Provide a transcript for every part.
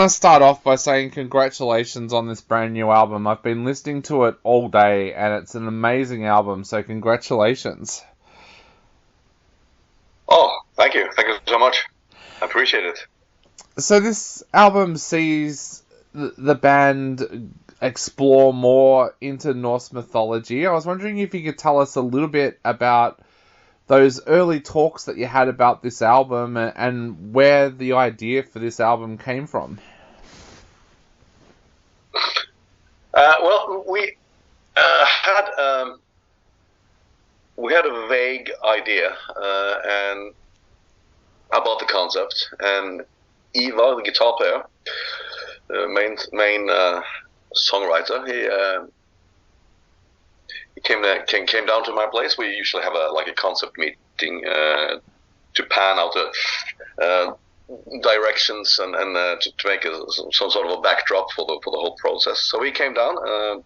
to start off by saying congratulations on this brand new album. I've been listening to it all day, and it's an amazing album, so congratulations. Oh, thank you. Thank you so much. I appreciate it. So this album sees the band explore more into Norse mythology. I was wondering if you could tell us a little bit about those early talks that you had about this album and where the idea for this album came from. Well, we had a vague idea and about the concept, and Eva, the guitar player, the main songwriter, he came down to my place. We usually have a concept meeting to pan out the directions and to make some sort of a backdrop for the whole process. So he came down.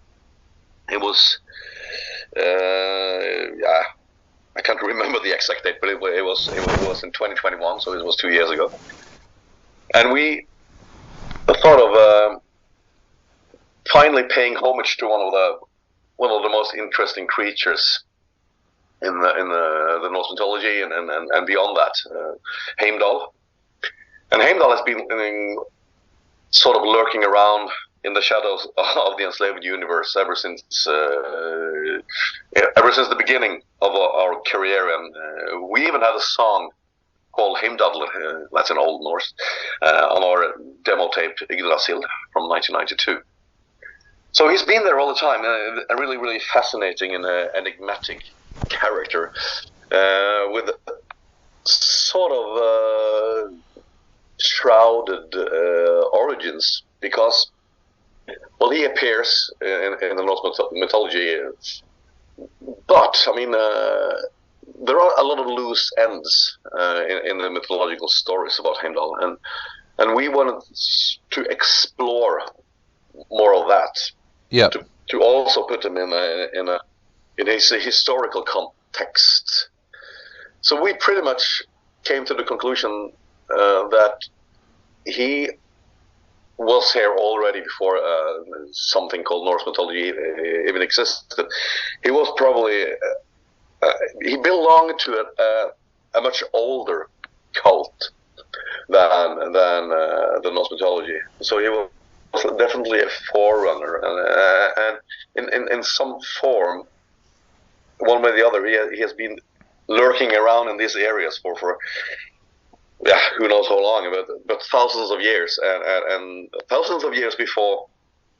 It was I can't remember the exact date, but it was in 2021, so it was 2 years ago. And we thought of finally paying homage to one of the most interesting creatures in the Norse mythology and beyond that, Heimdal. And Heimdal has been sort of lurking around in the shadows of the Enslaved universe ever since the beginning of our career, and we even had a song called Heimdal, that's in Old Norse, on our demo tape Yggdrasil from 1992. So he's been there all the time, a really, really fascinating and enigmatic character with sort of shrouded origins, because, well, he appears in the Norse mythology, but, I mean, there are a lot of loose ends in the mythological stories about Heimdal, and we wanted to explore more of that. Yeah. To also put him in a historical context. So we pretty much came to the conclusion that he was here already before something called Norse mythology even existed. He was probably he belonged to a much older cult than the Norse mythology. So he was definitely a forerunner, and in some form, one way or the other, he has been lurking around in these areas for who knows how long, but thousands of years, and thousands of years before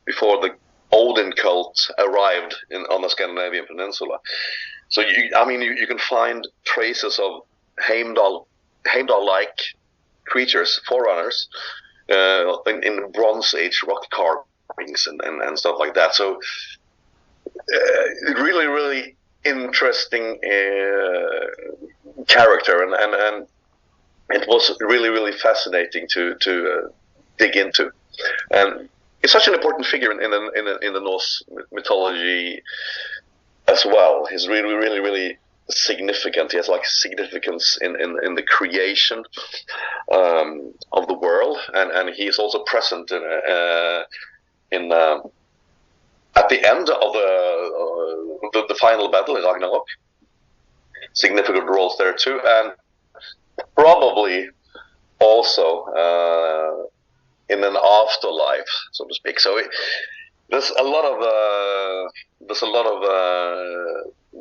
the Odin cult arrived on the Scandinavian peninsula. So you can find traces of Heimdal-like creatures, forerunners, in Bronze Age rock carvings and stuff like that. So really, really interesting character, and it was really, really fascinating to dig into. And it's such an important figure in the Norse mythology as well. He's really, really, really significant. He has significance in the creation of the world, and he is also present in at the end of the final battle in Ragnarok. Significant roles there too, and probably also in an afterlife, so to speak. So there's a lot of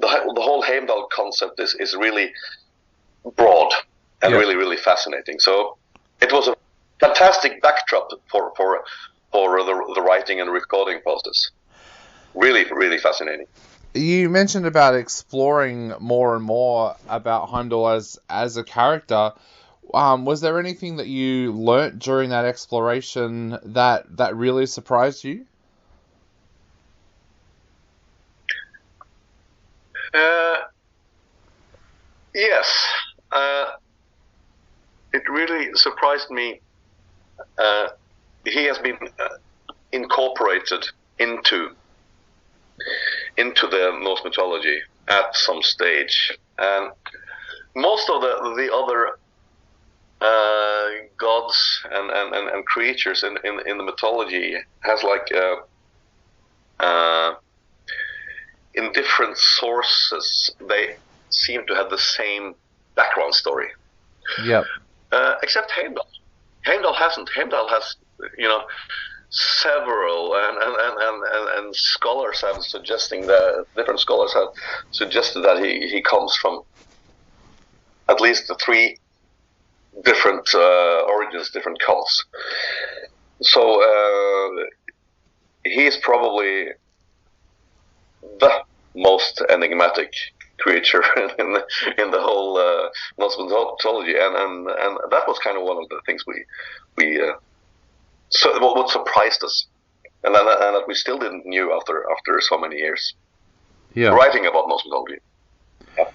the whole Heimdal concept is really broad and really, really fascinating. So it was a fantastic backdrop for the writing and recording process. Really, really fascinating. You mentioned about exploring more and more about Heimdal as a character. Was there anything that you learnt during that exploration that really surprised you? Yes. It really surprised me. He has been incorporated into the Norse mythology at some stage, and most of the other gods and creatures in the mythology has like in different sources they seem to have the same background story. Yep. Except Heimdal. Heimdal hasn't. Heimdal has, several and scholars have suggesting that different scholars have suggested that he comes from at least three different origins, different cults. So he is probably the most enigmatic creature in the whole Norse mythology, and that was kind of one of the things we so what surprised us, and that we still didn't knew after so many years writing about Norse mythology. Yeah.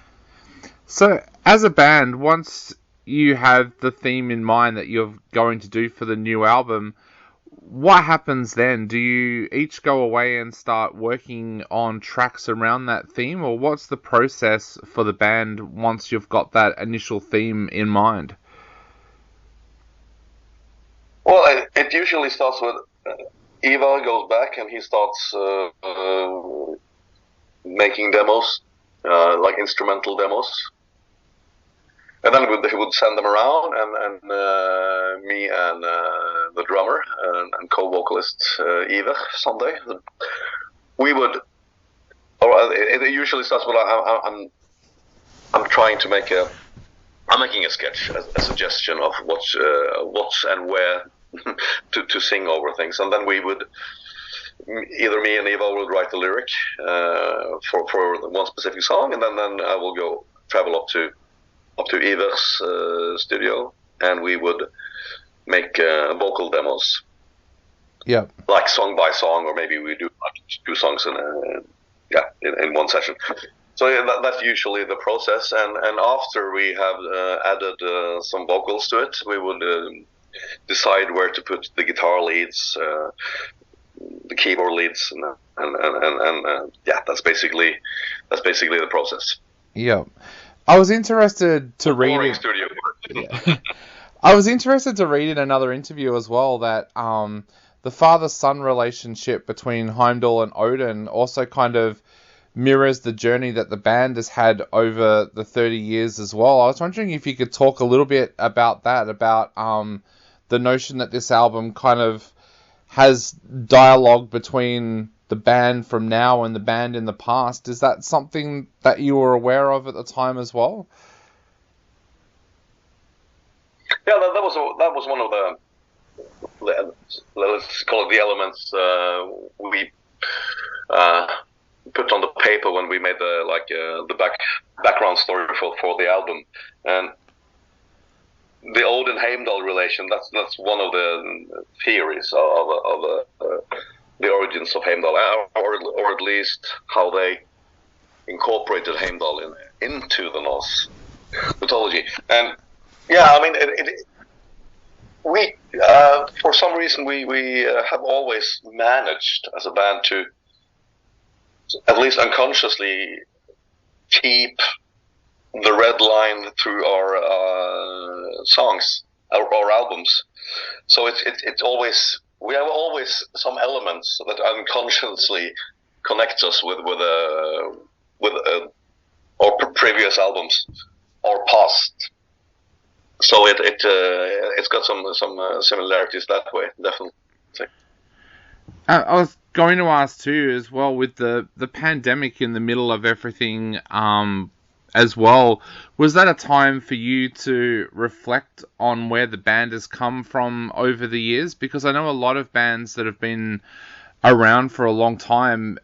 So, as a band, once you have the theme in mind that you're going to do for the new album, what happens then? Do you each go away and start working on tracks around that theme, or what's the process for the band once you've got that initial theme in mind? Well, it usually starts with Ivar goes back and he starts making demos, like instrumental demos. And then he would send them around, and me and the drummer and co-vocalist Eva Sunday, we would. Or it usually starts with I'm trying to make I'm making a sketch, a suggestion of what's and where to sing over things, and then we would either me and Eva would write the lyric for one specific song, and then I will go travel up to Iver's studio, and we would make vocal demos. Yeah. Like song by song, or maybe we do like 2 songs in one session. So that's usually the process, and after we have added some vocals to it, we would decide where to put the guitar leads, the keyboard leads, and that's basically the process. Yeah. I was interested to read studio yeah. I was interested to read in another interview as well that the father-son relationship between Heimdal and Odin also kind of mirrors the journey that the band has had over the 30 years as well. I was wondering if you could talk a little bit about that, about the notion that this album kind of has dialogue between the band from now and the band in the past. Is that something that you were aware of at the time as well? Yeah, that was one of the, let's call it the elements we put on the paper when we made the background story for the album. And the Odin Heimdal relation, that's one of the theories of the origins of Heimdal, or at least how they incorporated Heimdal into the Norse mythology. And yeah, I mean, we for some reason we have always managed as a band to at least unconsciously keep the red line through our songs, our albums. So it's always, we have always some elements that unconsciously connect us with our previous albums or past. So it's got some similarities that way, definitely. I was going to ask too, as well, with the pandemic in the middle of everything, as well, was that a time for you to reflect on where the band has come from over the years? Because I know a lot of bands that have been around for a long time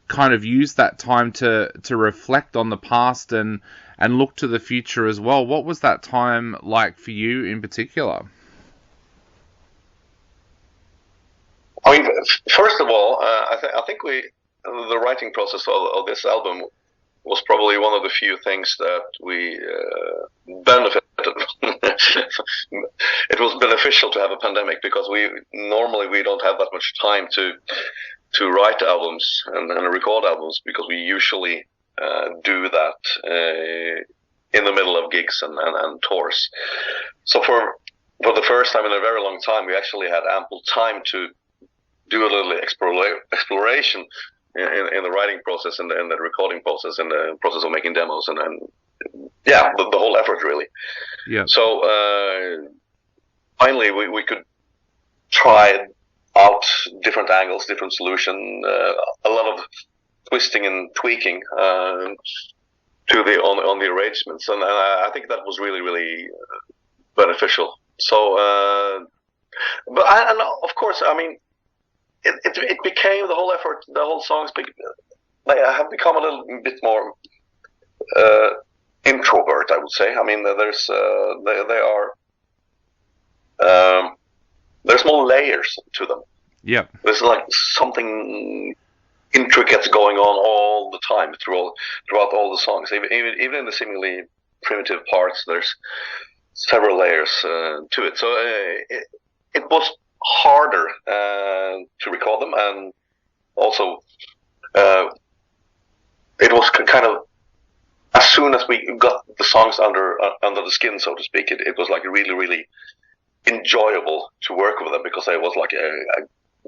kind of use that time to reflect on the past and look to the future as well. What was that time like for you in particular? I mean, first of all, I think the writing process of this album was probably one of the few things that we benefited. It was beneficial to have a pandemic because we don't have that much time to write albums and record albums, because we usually do that in the middle of gigs and tours. So for the first time in a very long time, we actually had ample time to do a little exploration in the writing process and the recording process and the process of making demos and the whole effort really. Yeah. So finally we could try out different angles, different solution, a lot of twisting and tweaking to the on the arrangements, and I think that was really beneficial. So, and of course, I mean, it became the whole effort, the whole songs have become a little bit more introvert, I would say. I mean, there's more layers to them. Yeah, there's like something intricate going on all the time throughout all the songs. Even in the seemingly primitive parts, there's several layers to it. So it was harder to record them, and also it was kind of, as soon as we got the songs under the skin, so to speak, it was like really enjoyable to work with them, because it was like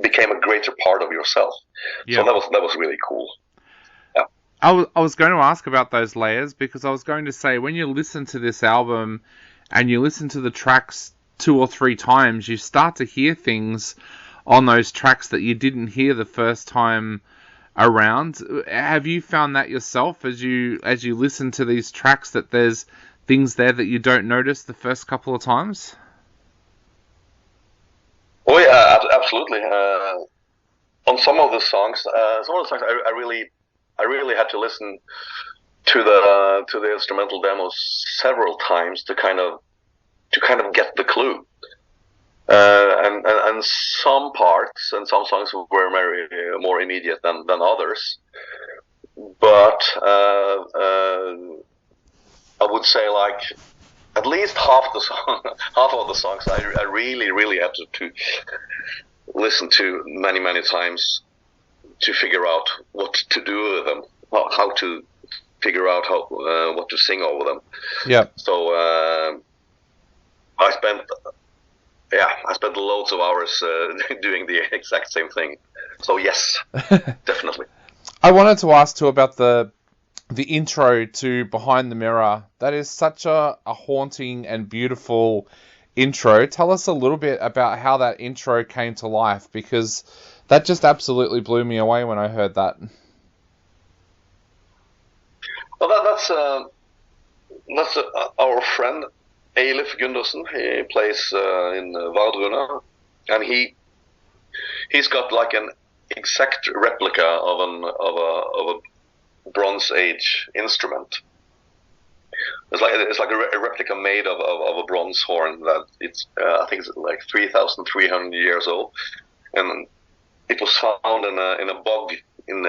became a greater part of yourself. Yeah. So that was really cool. Yeah. I was going to ask about those layers, because I was going to say, when you listen to this album and you listen to the tracks 2 or 3 times, you start to hear things on those tracks that you didn't hear the first time around. Have you found that yourself as you listen to these tracks, that there's things there that you don't notice the first couple of times? Oh yeah, absolutely. On some of the songs, I really had to listen to the instrumental demos several times to kind of get the clue. And some parts and some songs were more immediate than others. But I would say, like, at least half of the songs I really had to listen to many times to figure out what to do with them, how to figure out what to sing over them. Yeah. So I spent loads of hours doing the exact same thing. So yes, definitely. I wanted to ask too about the intro to Behind the Mirror. That is such a haunting and beautiful intro. Tell us a little bit about how that intro came to life, because that just absolutely blew me away when I heard that. Well, that's our friend Eilif Gundersen. He plays in Vardruna, and he's got like an exact replica of a Bronze Age instrument. It's like a replica made of a bronze horn that it's I think it's like 3,300 years old, and it was found in a bog in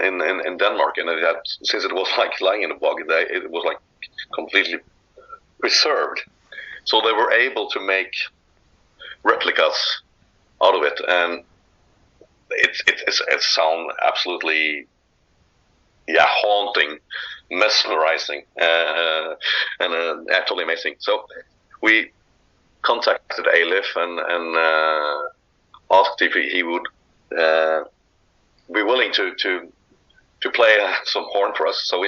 Denmark, and since it was like lying in a bog, it was like completely preserved. So they were able to make replicas out of it, and it sound absolutely haunting, mesmerizing, and totally amazing. So we contacted Eilif and asked if he would be willing to play some horn for us. So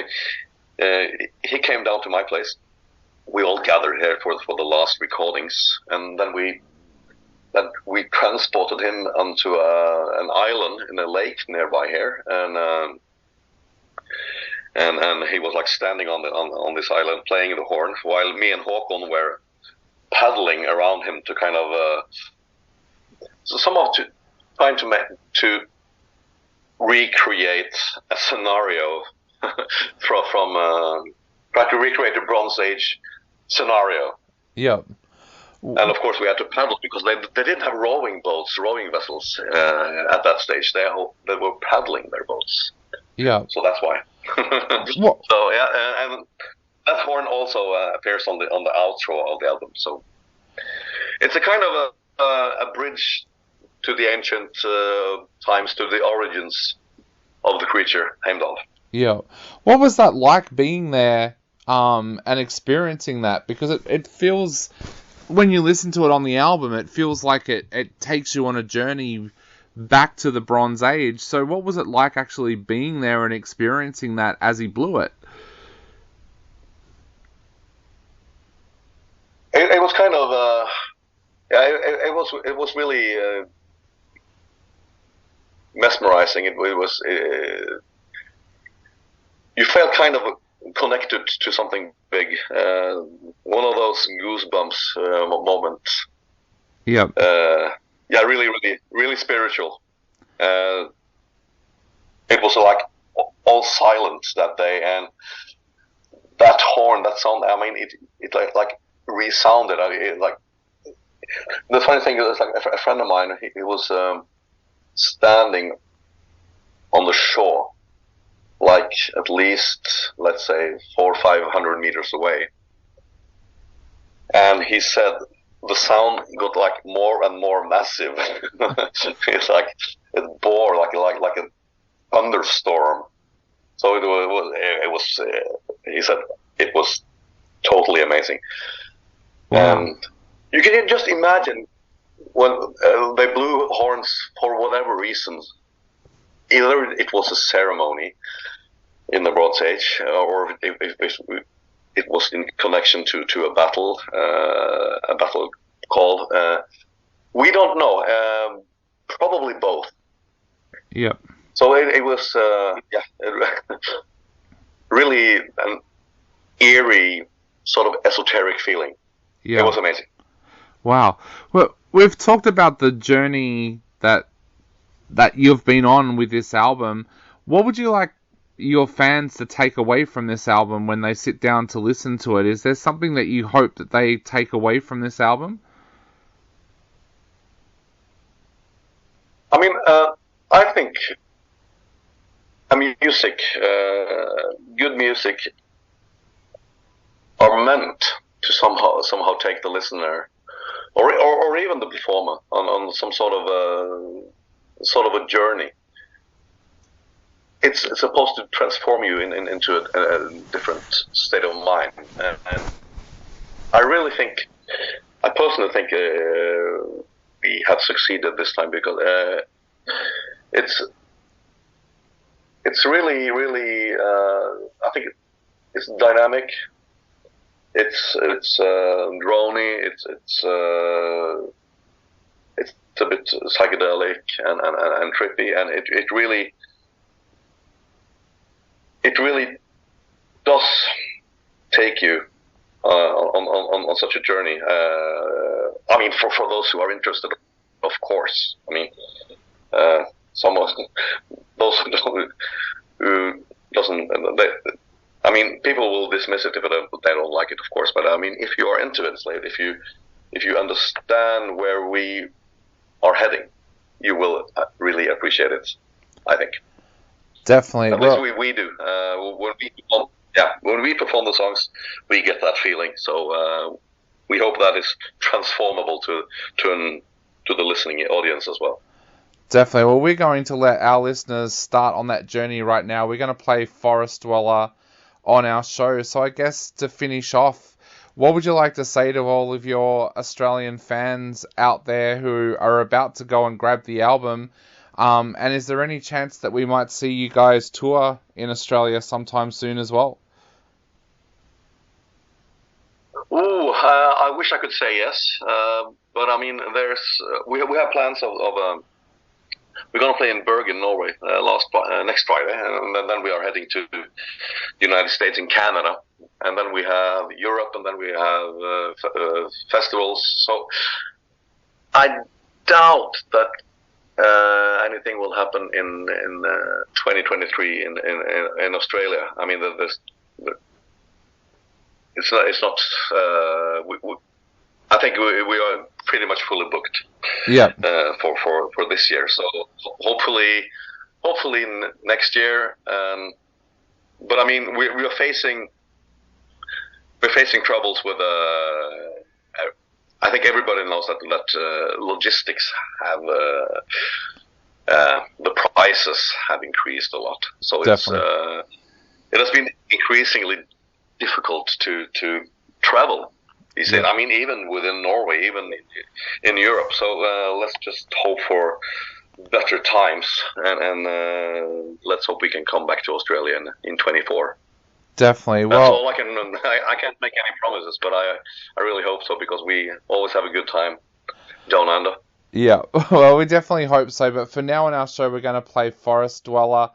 he came down to my place. We all gathered here for the last recordings, and then we transported him onto an island in a lake nearby here, and he was like standing on this island playing the horn, while me and Håkon were paddling around him to kind of trying to recreate a scenario from try to recreate a Bronze Age scenario. Yeah. And of course we had to paddle, because they didn't have rowing vessels at that stage. They were paddling their boats. Yeah. So that's why. So yeah, and that horn also appears on the outro of the album. So it's a kind of a bridge to the ancient times, to the origins of the creature Heimdal. Yeah. What was that like, being there and experiencing that, because it feels, when you listen to it on the album, it feels like it takes you on a journey back to the Bronze Age. So what was it like actually being there and experiencing that as he blew it? It was kind of it was really mesmerizing. It was you felt kind of connected to something big. One of those goosebumps moments. Yep. Yeah, really spiritual. It was like all silent that day, and that horn, that sound. I mean, it like resounded. Like the funny thing is, like a friend of mine, he was standing on the shore, like at least, let's say, 400 or 500 meters away, and he said the sound got like more and more massive. It's like it bore like a thunderstorm. So it was he said it was totally amazing. Wow. And you can just imagine when they blew horns for whatever reasons. Either it was a ceremony in the Bronze Age, or if it was in connection to a battle called. We don't know. Probably both. Yep. So it was really an eerie, sort of esoteric feeling. Yeah. It was amazing. Wow. Well, we've talked about the journey that you've been on with this album. What would you like your fans to take away from this album when they sit down to listen to it? Is there something that you hope that they take away from this album? I mean, I think music, good music, are meant to somehow take the listener, or even the performer on some sort of a journey. It's supposed to transform you into a different state of mind, and I personally think we have succeeded this time, because it's really I think it's dynamic. It's drony. It's a bit psychedelic and trippy, and it really does take you on such a journey. I mean, for those who are interested, of course. I mean, those who doesn't. I mean, people will dismiss it if they don't like it, of course. But I mean, if you are into Enslaved, if you understand where we are heading, you will really appreciate it, I think. Definitely. At least we do. When we perform the songs, we get that feeling. So we hope that is transformable to the listening audience as well. Definitely. Well, we're going to let our listeners start on that journey right now. We're going to play Forest Dweller on our show. So I guess to finish off, what would you like to say to all of your Australian fans out there who are about to go and grab the album? And is there any chance that we might see you guys tour in Australia sometime soon as well? I wish I could say yes, but I mean, we have plans of we're going to play in Bergen, Norway, next Friday, and then we are heading to the United States and Canada, and then we have Europe, and then we have festivals. So I doubt that anything will happen in 2023 in Australia. I mean, it's not. I think we are pretty much fully booked. Yeah. For this year, so hopefully next year. But I mean, we're facing troubles with. I think everybody knows that logistics have the prices have increased a lot. So it has been increasingly difficult to travel. He said, I mean, even within Norway, even in Europe. So let's just hope for better times, and let's hope we can come back to Australia in 24. Definitely. That's Well, all I can. I can't make any promises, but I really hope so, because we always have a good time down under. yeah. Well, we definitely hope so. But for now on our show, we're going to play Forest Dweller.